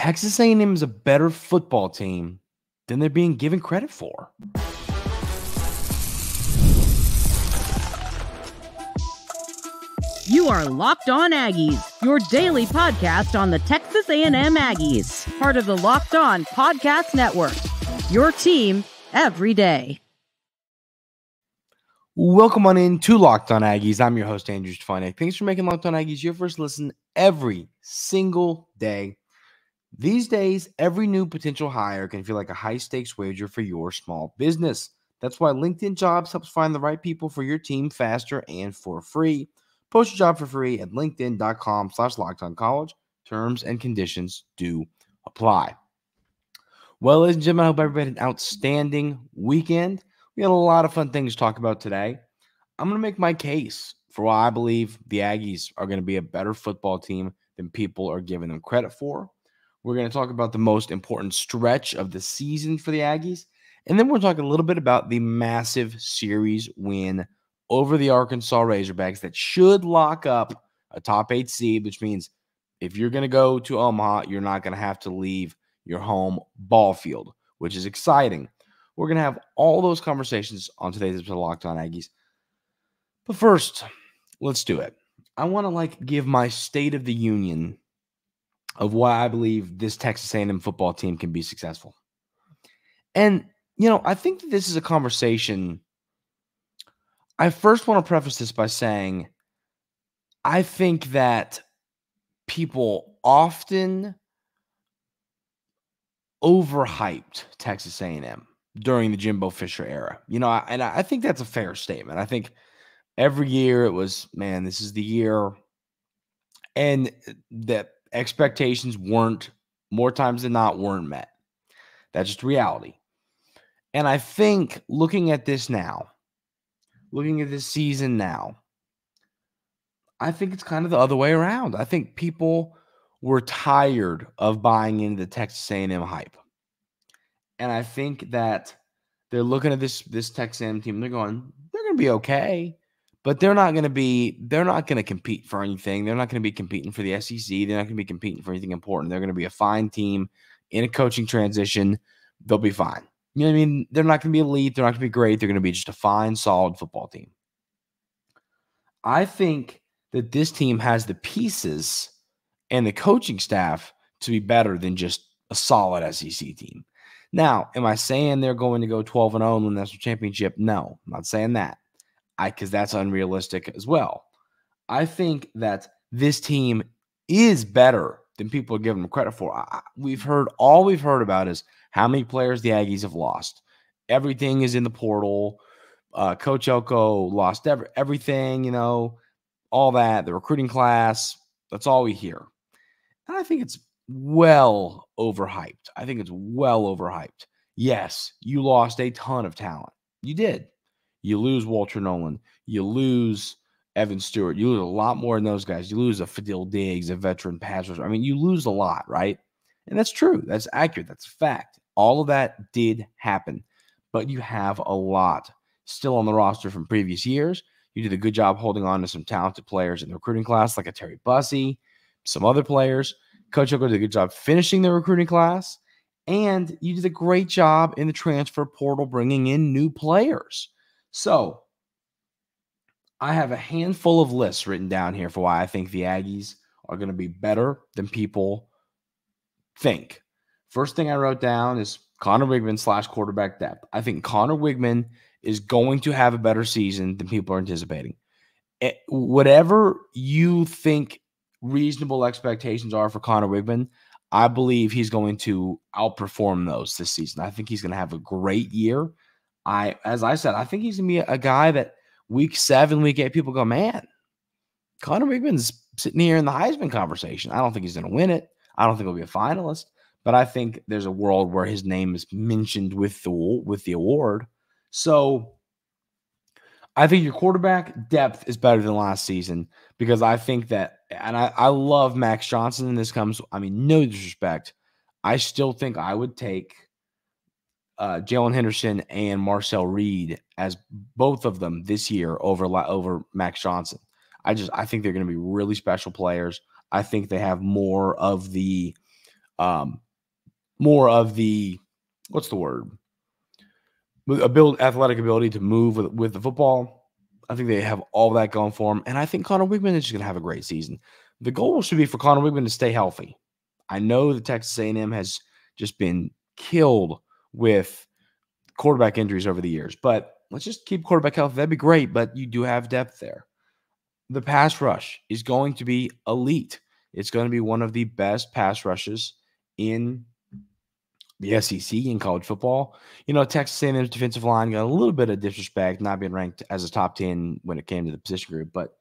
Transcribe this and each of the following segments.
Texas A&M is a better football team than they're being given credit for. You are Locked On Aggies, your daily podcast on the Texas A&M Aggies, part of the Locked On Podcast Network, your team every day. Welcome on in to Locked On Aggies. I'm your host, Andrew Stefaniak. Thanks for making Locked On Aggies your first listen every single day. These days, every new potential hire can feel like a high-stakes wager for your small business. That's why LinkedIn Jobs helps find the right people for your team faster and for free. Post your job for free at linkedin.com/lockedoncollege. Terms and conditions do apply. Well, ladies and gentlemen, I hope everybody had an outstanding weekend. We had a lot of fun things to talk about today. I'm going to make my case for why I believe the Aggies are going to be a better football team than people are giving them credit for. We're going to talk about the most important stretch of the season for the Aggies. And then we're talking a little bit about the massive series win over the Arkansas Razorbacks that should lock up a top 8 seed, which means if you're going to go to Omaha, you're not going to have to leave your home ball field, which is exciting. We're going to have all those conversations on today's episode of Locked On Aggies. But first, let's do it. I want to give my state of the union of why I believe this Texas A&M football team can be successful. And, I think that this is a conversation. I first want to preface this by saying I think that people often overhyped Texas A&M during the Jimbo Fisher era. And I think that's a fair statement. I think every year it was, man, this is the year. And the expectations more times than not, weren't met. That's just reality. And I think looking at this season now, I think it's kind of the other way around. I think people were tired of buying into the Texas A&M hype. And I think that they're looking at this Texas A&M team, they're going to be okay, but they're not going to compete for anything. They're not going to be competing for the SEC. They're not going to be competing for anything important. They're going to be a fine team in a coaching transition. They'll be fine. You know what I mean? They're not going to be elite. They're not going to be great. They're going to be just a fine, solid football team. I think that this team has the pieces and the coaching staff to be better than just a solid SEC team. Now, am I saying they're going to go 12-0 and win the national championship? No, I'm not saying that. Because that's unrealistic as well. I think that this team is better than people are giving them credit for. All we've heard about is how many players the Aggies have lost. Everything is in the portal. Coach Elko lost everything, all that. The recruiting class, that's all we hear. And I think it's well overhyped. Yes, you lost a ton of talent. You did. You lose Walter Nolan. You lose Evan Stewart. You lose a lot more than those guys. You lose a Fadil Diggs, a veteran pass rusher. I mean, you lose a lot, right? And that's true. That's accurate. That's a fact. All of that did happen. But you have a lot still on the roster from previous years. You did a good job holding on to some talented players in the recruiting class, like a Terry Bussey, some other players. Coach Elko did a good job finishing the recruiting class. And you did a great job in the transfer portal bringing in new players. So, I have a handful of lists written down here for why I think the Aggies are going to be better than people think. First thing I wrote down is Conner Weigman / quarterback depth. I think Conner Weigman is going to have a better season than people are anticipating. Whatever you think reasonable expectations are for Conner Weigman, I believe he's going to outperform those this season. I think he's going to have a great year. As I said, I think he's going to be a guy that week 7, week 8, people go, man, Conner Weigman's sitting here in the Heisman conversation. I don't think he's going to win it. I don't think he'll be a finalist, but I think there's a world where his name is mentioned with the award. So I think your quarterback depth is better than last season because I think that, and I love Max Johnson, and this comes, no disrespect. I still think I would take Jalen Henderson and Marcel Reed as both of them this year over Max Johnson. I think they're going to be really special players. I think they have more of the more of the, what's the word? Athletic ability to move with the football. I think they have all that going for them. And I think Conner Weigman is just going to have a great season. The goal should be for Conner Weigman to stay healthy. I know that Texas A&M has just been killed with quarterback injuries over the years, but let's just keep quarterback healthy. That'd be great, but you do have depth there. The pass rush is going to be elite. It's going to be one of the best pass rushes in the SEC in college football. Texas A&M's defensive line got a little bit of disrespect, not being ranked as a top 10 when it came to the position group, but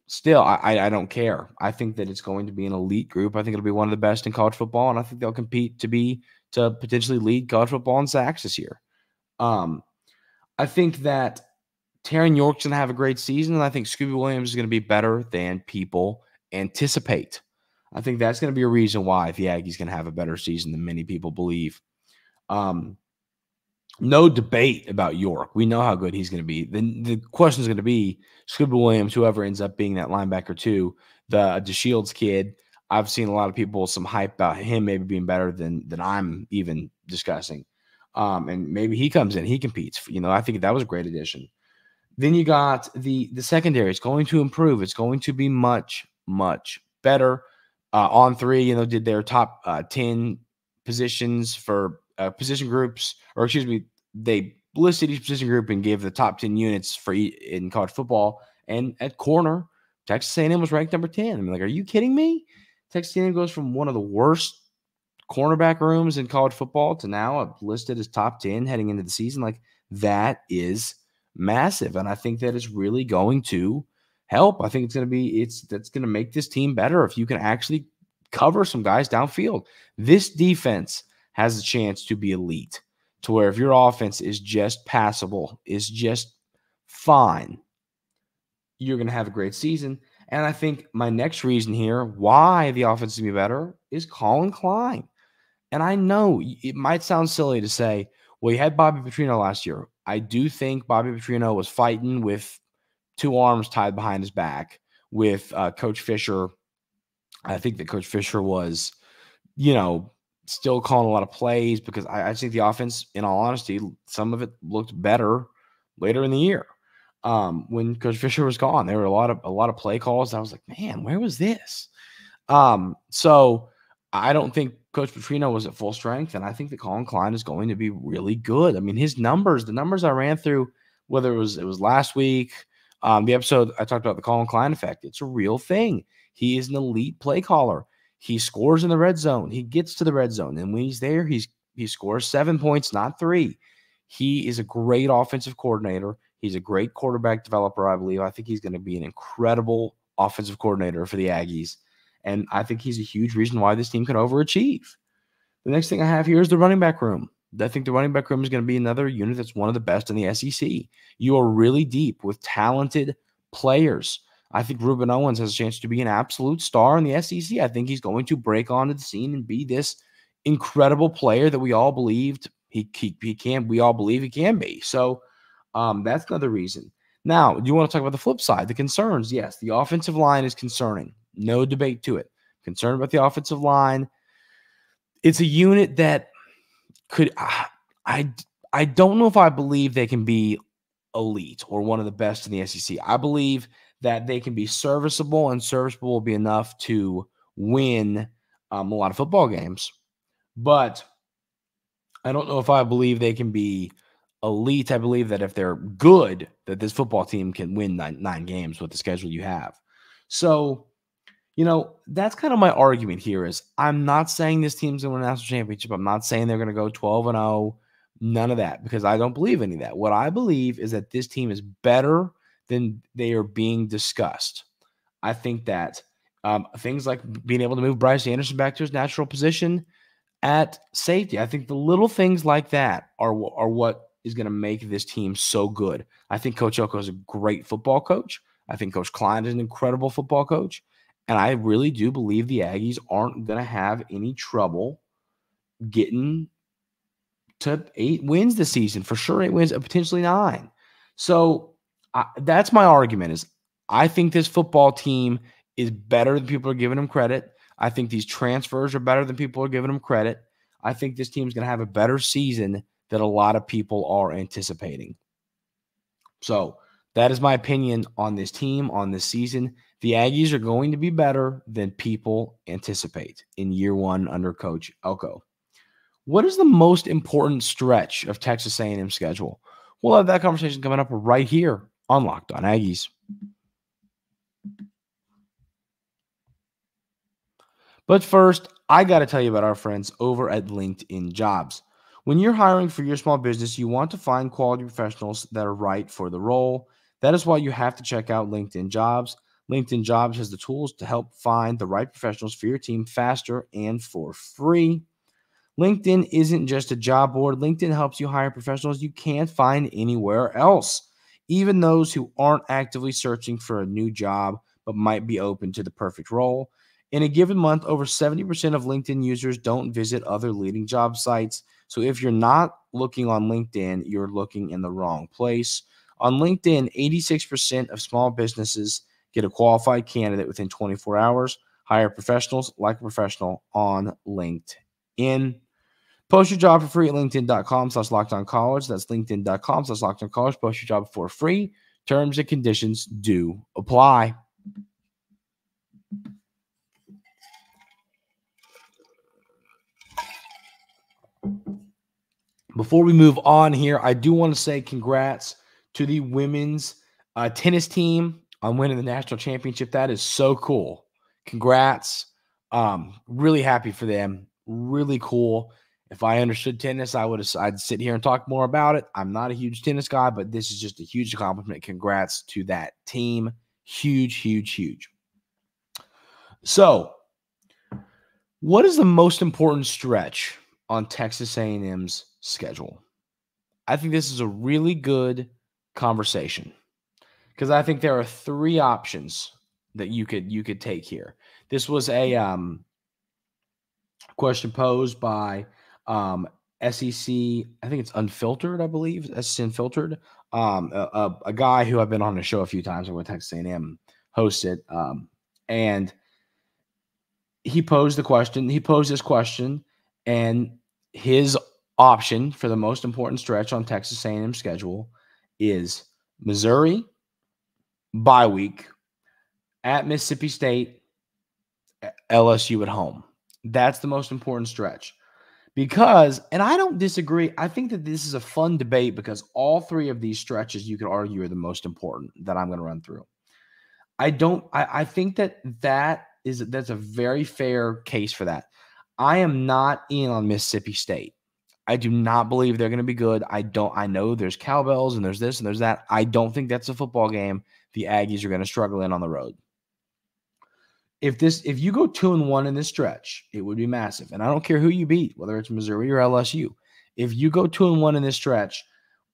still, I don't care. I think that it's going to be an elite group. I think it'll be one of the best in college football, and I think they'll compete to potentially lead college football in sacks this year. I think that Taron York's going to have a great season, and I think Scooby Williams is going to be better than people anticipate. I think that's going to be a reason why the Aggies can have a better season than many people believe. No debate about York. We know how good he's going to be. The question is going to be Scooby Williams, whoever ends up being that linebacker too, the DeShields kid. I've seen a lot of people, some hype about him maybe being better than I'm even discussing. And maybe he comes in, he competes. I think that was a great addition. Then you got the secondary. It's going to improve. It's going to be much, much better. On three, did their top 10 positions for position groups, or excuse me, they listed each position group and gave the top 10 units in college football. And at corner, Texas A&M was ranked number 10. I mean, are you kidding me? Texas A&M goes from one of the worst cornerback rooms in college football to now listed as top 10 heading into the season. That is massive, and I think that is really going to help. I think that's going to make this team better if you can actually cover some guys downfield. This defense has a chance to be elite, to where if your offense is just passable, is just fine, you're going to have a great season. And I think my next reason here why the offense is going to be better is Colin Klein. And I know it might sound silly to say, well, you had Bobby Petrino last year. I do think Bobby Petrino was fighting with two arms tied behind his back with Coach Fisher. I think that Coach Fisher was, still calling a lot of plays because I think the offense, in all honesty, some of it looked better later in the year. When Coach Fisher was gone, there were a lot of play calls. I was like, man, where was this? So I don't think Coach Petrino was at full strength, and I think that Colin Klein is going to be really good. I mean, the numbers I ran through, whether it was last week, the episode I talked about the Colin Klein effect, it's a real thing. He is an elite play caller. He scores in the red zone. He gets to the red zone, and when he's there, he scores 7 points, not 3. He is a great offensive coordinator. He's a great quarterback developer, I believe. I think he's going to be an incredible offensive coordinator for the Aggies. And I think he's a huge reason why this team can overachieve. The next thing I have here is the running back room. I think the running back room is going to be another unit that's one of the best in the SEC. You are really deep with talented players. I think Ruben Owens has a chance to be an absolute star in the SEC. I think he's going to break onto the scene and be this incredible player that we all believed he can. We all believe he can be. So that's another reason. Now, do you want to talk about the flip side? The concerns, yes, the offensive line is concerning. No debate to it. Concerned about the offensive line. It's a unit that could I don't know if I believe they can be elite or one of the best in the SEC. I believe that they can be serviceable, and serviceable will be enough to win a lot of football games. But I don't know if I believe they can be elite. I believe that if they're good, that this football team can win nine games with the schedule you have. So, that's kind of my argument here is I'm not saying this team's going to win a national championship. I'm not saying they're going to go 12-0. None of that, because I don't believe any of that. What I believe is that this team is better than they are being discussed. I think that things like being able to move Bryce Anderson back to his natural position at safety, I think the little things like that are what is going to make this team so good. I think Coach Elko is a great football coach. I think Coach Klein is an incredible football coach. And I really do believe the Aggies aren't going to have any trouble getting to 8 wins this season. For sure 8 wins, potentially 9. So that's my argument is I think this football team is better than people are giving them credit. I think these transfers are better than people are giving them credit. I think this team's going to have a better season than a lot of people are anticipating. So that is my opinion on this team, on this season. The Aggies are going to be better than people anticipate in year one under Coach Elko. What is the most important stretch of Texas A&M's schedule? We'll have that conversation coming up right here on Locked On Aggies. But first, I got to tell you about our friends over at LinkedIn Jobs. When you're hiring for your small business, you want to find quality professionals that are right for the role. That is why you have to check out LinkedIn Jobs. LinkedIn Jobs has the tools to help find the right professionals for your team faster and for free. LinkedIn isn't just a job board. LinkedIn helps you hire professionals you can't find anywhere else, even those who aren't actively searching for a new job but might be open to the perfect role. In a given month, over 70% of LinkedIn users don't visit other leading job sites. So if you're not looking on LinkedIn, you're looking in the wrong place. On LinkedIn, 86% of small businesses get a qualified candidate within 24 hours. Hire professionals like a professional on LinkedIn. Post your job for free at linkedin.com/lockedoncollege. That's linkedin.com/lockedoncollege. Post your job for free. Terms and conditions do apply. Before we move on here, I do want to say congrats to the women's tennis team on winning the national championship. That is so cool. Congrats. Really happy for them. Really cool. If I understood tennis, I'd sit here and talk more about it. I'm not a huge tennis guy, but this is just a huge accomplishment. Congrats to that team. Huge, huge, huge. So, what is the most important stretch on Texas A&M's schedule? I think this is a really good conversation because I think there are three options that you could take here. This was a question posed by SEC. I think it's Unfiltered, I believe. SEC Unfiltered. A guy who I've been on the show a few times when Texas A&M hosted, and he posed the question. He posed this question, and his option for the most important stretch on Texas A&M schedule is Missouri, bye week, at Mississippi State, LSU at home. That's the most important stretch. Because, and I don't disagree, I think that this is a fun debate because all three of these stretches you could argue are the most important that I'm going to run through. I think that's a very fair case for that. I am not in on Mississippi State. I do not believe they're going to be good. I know there's cowbells and there's this and there's that. I don't think that's a football game the Aggies are going to struggle in on the road. If you go 2-1 in this stretch, it would be massive. And I don't care who you beat, whether it's Missouri or LSU. If you go 2-1 in this stretch,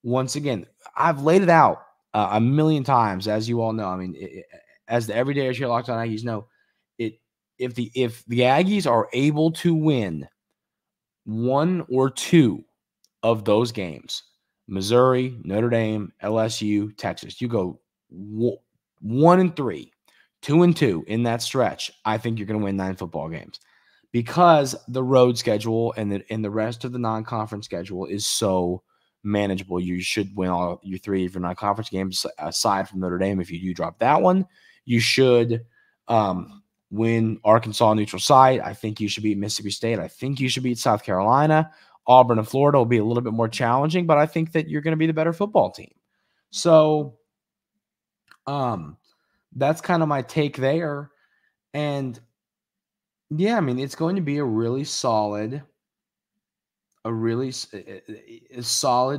once again, I've laid it out a million times, as you all know. I mean, as the everydayers here, Locked On Aggies know, if the Aggies are able to win one or two of those games, Missouri, Notre Dame, LSU, Texas, you go 1-3. 2-2 in that stretch, I think you're going to win 9 football games because the road schedule and the rest of the non-conference schedule is so manageable. You should win all your 3 of your non-conference games aside from Notre Dame. If you do drop that one, you should win Arkansas neutral site. I think you should beat Mississippi State. I think you should beat South Carolina. Auburn and Florida will be a little bit more challenging, but I think that you're going to be the better football team. So, that's kind of my take there. And yeah, I mean, it's going to be a really solid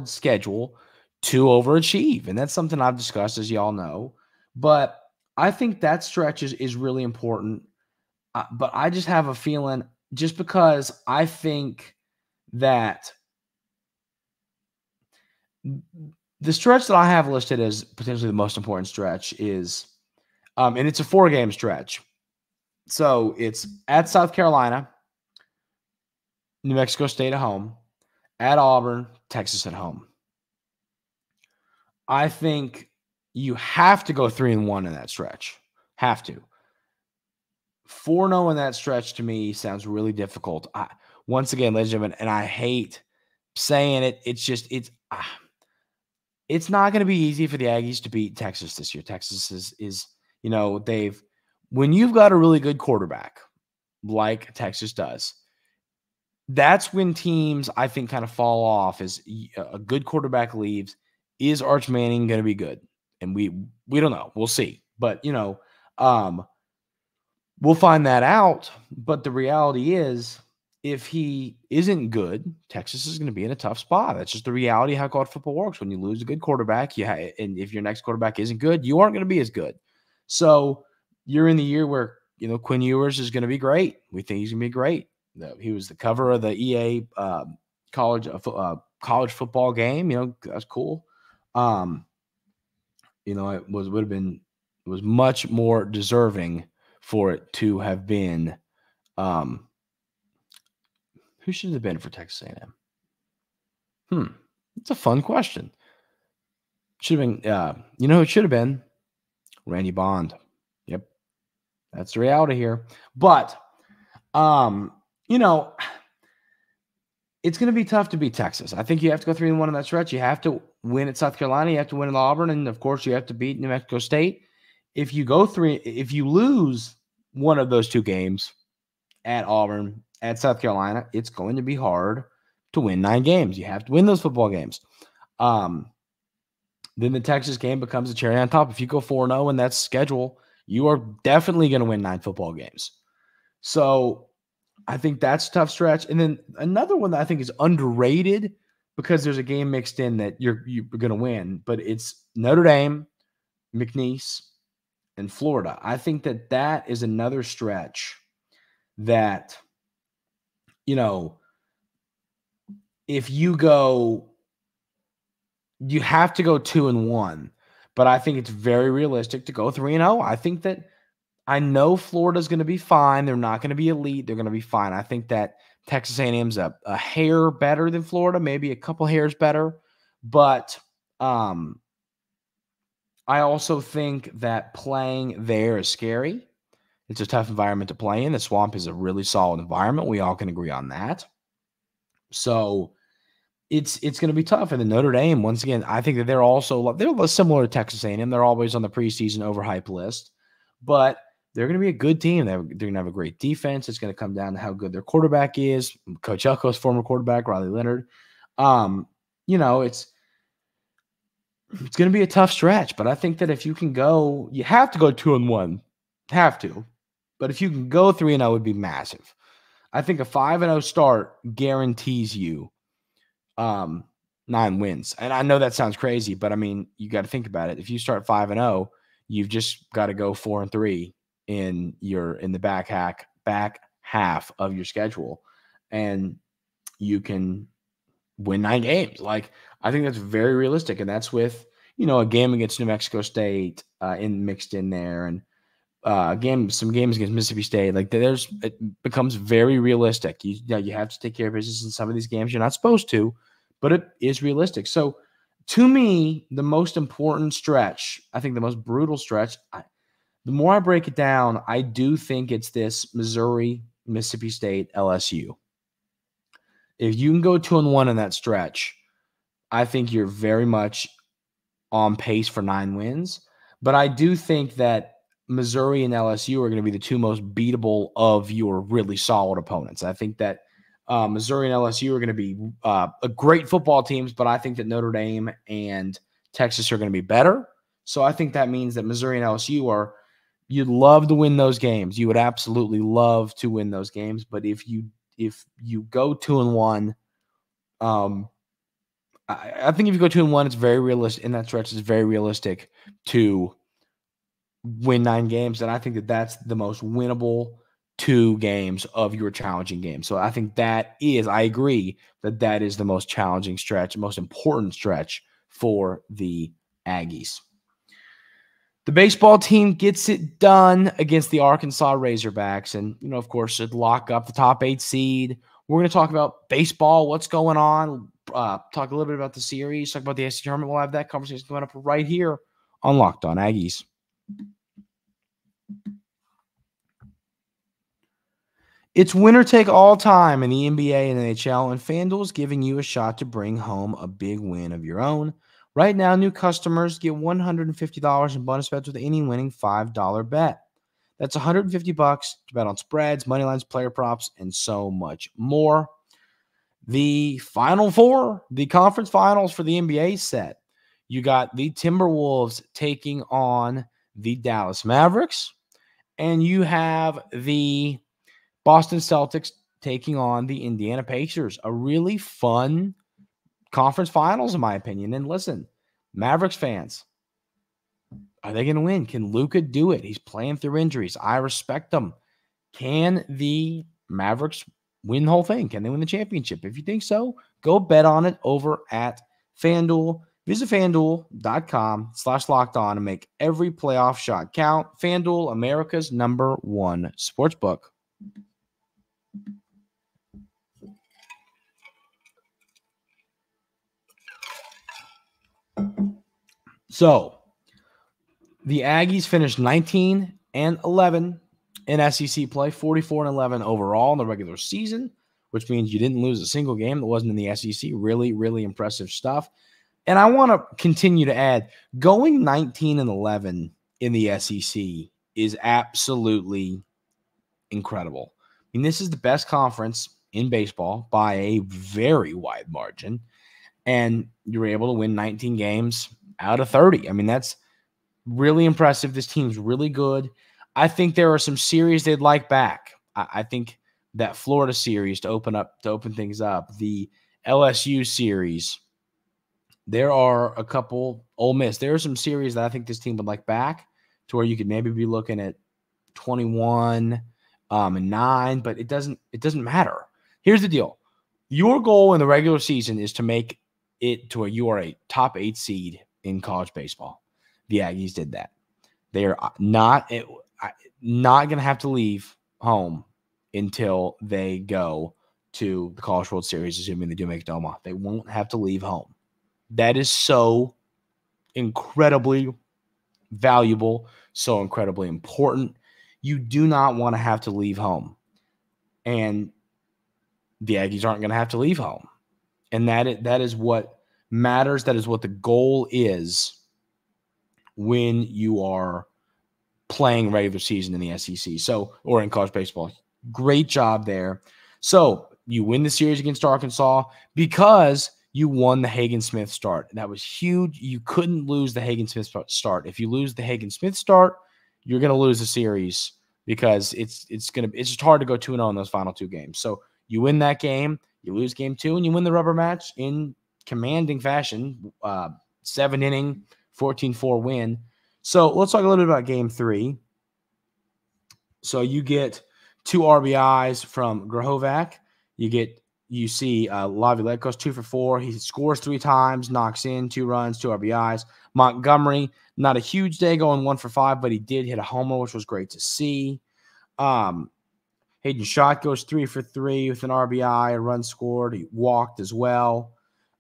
schedule to overachieve. And that's something I've discussed, as y'all know. But I think that stretch is really important. But I just have a feeling, just because I think that the stretch that I have listed as potentially the most important stretch is and it's a 4-game stretch. So it's at South Carolina, New Mexico State at home, at Auburn, Texas at home. I think you have to go 3-1 in that stretch. Have to. 4-0 in that stretch to me sounds really difficult. Once again, ladies and gentlemen, and I hate saying it, it's not going to be easy for the Aggies to beat Texas this year. Texas is when you've got a really good quarterback like Texas does, that's when teams, I think, kind of fall off. Is a good quarterback leaves. Is Arch Manning going to be good? And we don't know. We'll see. But, we'll find that out. But the reality is, if he isn't good, Texas is going to be in a tough spot. That's just the reality of how college football works. When you lose a good quarterback, and if your next quarterback isn't good, you aren't going to be as good. So you're in the year where, Quinn Ewers is going to be great. We think he's going to be great. He was the cover of the EA college football game. That's cool. It was much more deserving for it to have been. Who should it have been for Texas A&M? It's a fun question. Should have been. Who it should have been? Randy Bond. Yep, that's the reality here. But it's going to be tough to beat Texas. I think you have to go 3-1 in that stretch. You have to win at South Carolina. You have to win at Auburn. And, of course, you have to beat New Mexico State. If you lose one of those two games at Auburn, at South Carolina, it's going to be hard to win 9 games. You have to win those football games. Then the Texas game becomes a cherry on top. If you go 4-0 in that schedule, you are definitely going to win 9 football games. So I think that's a tough stretch. And then another one that I think is underrated because there's a game mixed in that you're going to win, but it's Notre Dame, McNeese, and Florida. I think that is another stretch that, if you have to go 2-1, but I think it's very realistic to go 3-0. I know Florida's going to be fine. They're not going to be elite. They're going to be fine. I think that Texas A&M's a hair better than Florida, maybe a couple hairs better. But I also think that playing there is scary. It's a tough environment to play in. The Swamp is a really solid environment. We all can agree on that. So it's going to be tough. And then Notre Dame, once again, I think that they're similar to Texas A&M. They're always on the preseason overhype list. But they're going to be a good team. They're going to have a great defense. It's going to come down to how good their quarterback is. Coach Elko's former quarterback, Riley Leonard. It's going to be a tough stretch. But I think that if you can go, you have to go 2-1. Have to. But if you can go 3-0, it would be massive. I think a 5-0 start guarantees you 9 wins. And I know that sounds crazy, but I mean, you got to think about it. If you start 5-0, you've just got to go 4-3 in the back half of your schedule, and you can win 9 games. Like, I think that's very realistic, and that's with a game against New Mexico State mixed in there, and some games against Mississippi State. Like, it becomes very realistic. You have to take care of business in some of these games. You're not supposed to, but it is realistic. So, to me, the most important stretch, I think the most brutal stretch, the more I break it down, I do think it's this Missouri, Mississippi State, LSU. If you can go 2-1 in that stretch, I think you're very much on pace for 9 wins. But I do think that Missouri and LSU are going to be the 2 most beatable of your really solid opponents. I think that Missouri and LSU are going to be great football teams, but I think that Notre Dame and Texas are going to be better. So I think that means that Missouri and LSU you'd love to win those games. You would absolutely love to win those games. But if you go 2-1, I think if you go 2-1, it's very realistic. In that stretch, it's very realistic to win 9 games. And I think that that's the most winnable 2 games of your challenging game. So I think I agree that is the most challenging stretch, most important stretch for the Aggies. The baseball team gets it done against the Arkansas Razorbacks. And, of course, should lock up the top 8 seed. We're going to talk about baseball, what's going on, talk a little bit about the series, talk about the SEC tournament. We'll have that conversation coming up right here on Locked On Aggies. It's winner take all time in the NBA and NHL, and FanDuel is giving you a shot to bring home a big win of your own. Right now, new customers get $150 in bonus bets with any winning $5 bet. That's $150 to bet on spreads, money lines, player props, and so much more. The Final Four, the conference finals for the NBA set. You got the Timberwolves taking on the Dallas Mavericks, and you have the Boston Celtics taking on the Indiana Pacers. A really fun conference finals, in my opinion. And listen, Mavericks fans, are they going to win? Can Luka do it? He's playing through injuries. I respect them. Can the Mavericks win the whole thing? Can they win the championship? If you think so, go bet on it over at FanDuel. Visit FanDuel.com/lockedon and make every playoff shot count. FanDuel, America's #1 sportsbook. So, the Aggies finished 19-11 in SEC play, 44-11 overall in the regular season, which means you didn't lose a single game that wasn't in the SEC. Really, really impressive stuff. And I want to continue to add, going 19-11 in the SEC is absolutely incredible. I mean, this is the best conference in baseball by a very wide margin, and you're able to win 19 games out of 30. I mean, that's really impressive. This team's really good. I think there are some series they'd like back. I think that Florida series to open things up, the LSU series. There are a couple. Ole Miss. There are some series that I think this team would like back, to where you could maybe be looking at 21 and 9, but it doesn't matter. Here's the deal: your goal in the regular season is to make it to where you are a top 8 seed in college baseball. The Aggies did that. They are not going to have to leave home until they go to the College World Series, assuming they do make it to Omaha. They won't have to leave home. That is so incredibly valuable, so incredibly important. You do not want to have to leave home. And the Aggies aren't going to have to leave home. And that is what matters. That is what the goal is when you are playing regular season in the SEC, or in college baseball. Great job there. So you win the series against Arkansas because you won the Hagen-Smith start. That was huge. You couldn't lose the Hagen-Smith start. If you lose the Hagen-Smith start, you're going to lose the series, because it's just hard to go 2-0 in those final 2 games. So you win that game, you lose game 2, and you win the rubber match in commanding fashion. 7-inning, 14-4 win. So let's talk a little bit about game 3. So you get 2 RBIs from Grahovac. You see Laviolette goes 2 for 4. He scores 3 times, knocks in 2 runs, 2 RBIs. Montgomery, not a huge day, going 1 for 5, but he did hit a homer, which was great to see. Hayden Schott goes 3 for 3 with an RBI, a run scored. He walked as well.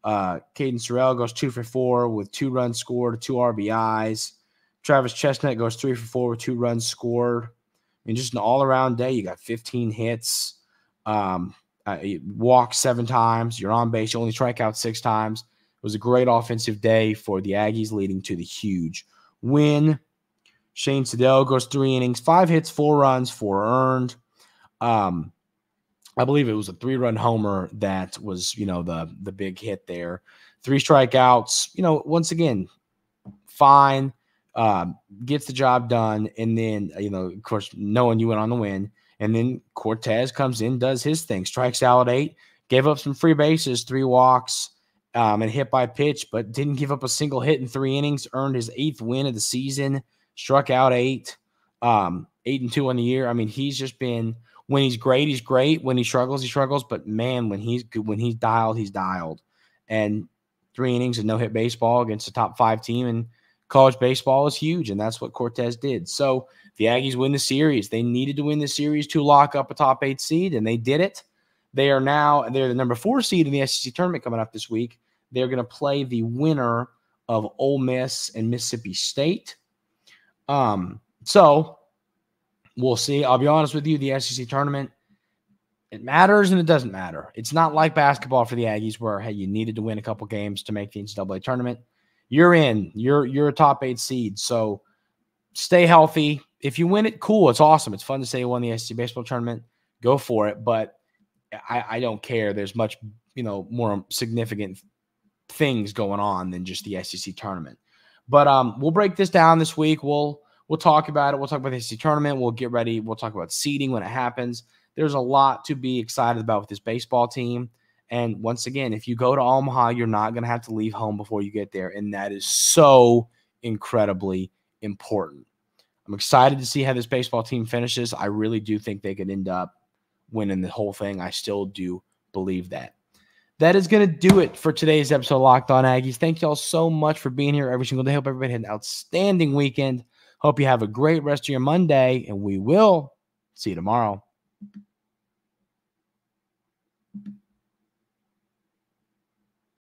Caden Sorrell goes 2 for 4 with 2 runs scored, 2 RBIs. Travis Chestnut goes 3 for 4 with 2 runs scored. I mean, just an all-around day. You got 15 hits. You walk 7 times. You're on base. You only strike out 6 times. It was a great offensive day for the Aggies, leading to the huge win. Shane Siddell goes 3 innings, 5 hits, 4 runs, 4 earned. I believe it was a 3-run homer that was, the big hit there. 3 strikeouts. Once again, fine. Gets the job done. And then, of course, knowing you went on the win. And then Cortez comes in, does his thing, strikes out at 8, gave up some free bases, 3 walks, and hit by pitch, but didn't give up a single hit in 3 innings, earned his 8th win of the season, struck out 8, 8-2 on the year. I mean, he's just been, when he's great, he's great. When he struggles, he struggles. But man, when he's good, when he's dialed. And 3 innings of no-hit baseball against a top 5 team in college baseball is huge, and that's what Cortez did. So the Aggies win the series. They needed to win the series to lock up a top 8 seed, and they did it. They're the number 4 seed in the SEC tournament coming up this week. They're going to play the winner of Ole Miss and Mississippi State. So we'll see. I'll be honest with you, the SEC tournament, It matters and it doesn't matter. It's not like basketball for the Aggies where, hey, you needed to win a couple games to make the NCAA tournament. You're in. You're a top 8 seed. So stay healthy. If you win it, cool. It's awesome. It's fun to say you won the SEC baseball tournament. Go for it. But I don't care. There's much, more significant things going on than just the SEC tournament. But we'll break this down this week. We'll talk about it. We'll talk about the SEC tournament. We'll get ready. We'll talk about seeding when it happens. There's a lot to be excited about with this baseball team. And once again, if you go to Omaha, you're not going to have to leave home before you get there. And that is so incredibly important. I'm excited to see how this baseball team finishes. I really do think they could end up winning the whole thing. I still do believe that. That is going to do it for today's episode of Locked On Aggies. Thank you all so much for being here every single day. Hope everybody had an outstanding weekend. Hope you have a great rest of your Monday, and we will see you tomorrow.